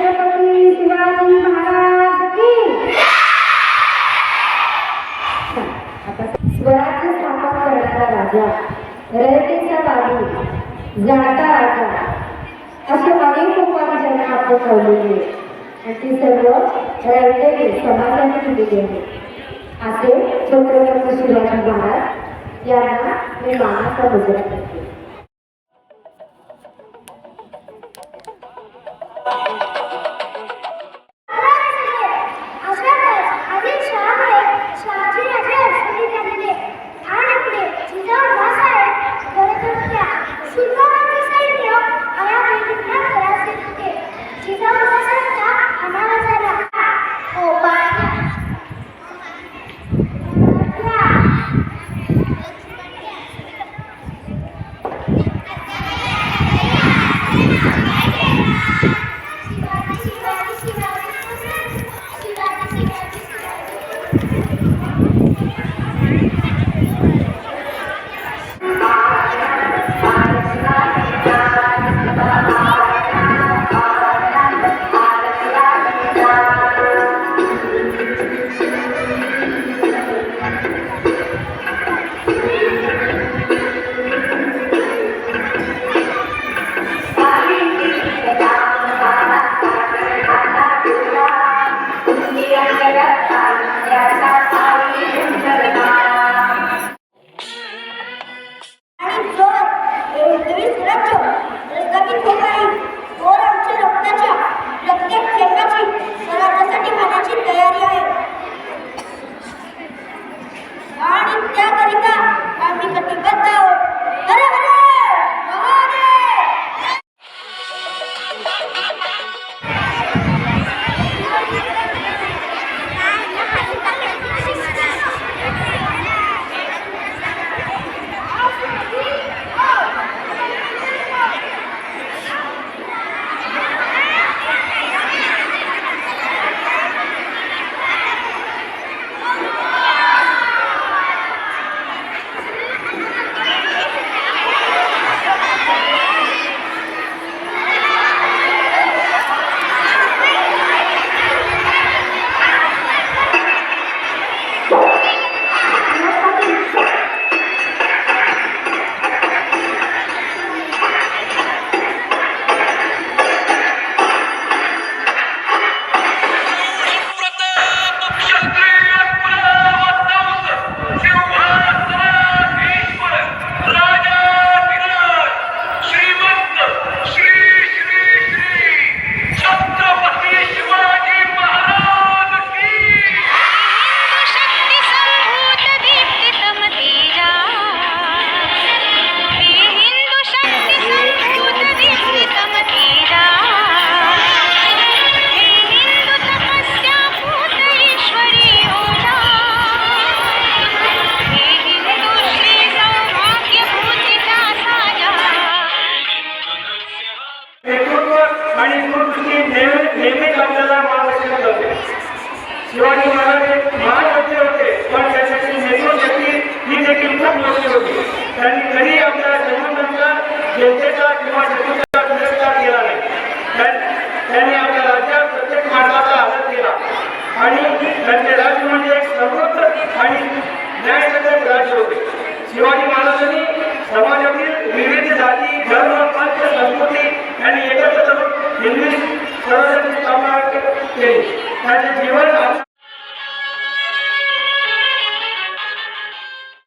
छत्रपती शिवाजी महाराज की. आता स्वराज्य स्थापन करणारा राजा, रयतेचा बाबू, जाणता राजा, असे अनेक उपाधी ज्यांना आपण ठेवलेली आहे आणि ती सर्व रयतेने समाजाने दिलेली आहे. असे छत्रपती शिवाजी महाराज यांना मी मानाचा मुजरा करते. शिवाजी महाराज एक महान योद्धे होते, पण त्यासाठी नेतृत्वशक्ती ही देखील खूप मोठी होती. त्यांनी कधी आपल्या जन्मनंतर जनतेचा किंवा शत्रूचा तिरस्कार केला नाही. त्यांनी आपल्या राज्यात प्रत्येक माणसाचा आदर केला आणि त्यांचे राज्य म्हणजे एक सर्वोच्च आणि न्यायसंगत राज्य होते. शिवाजी महाराजांनी समाजातील विविध जाती, धर्म, पंथ, संस्कृती यांनी एकत्र करून हिंदवी स्वराज्याची स्थापना केली. त्यांचे जीवन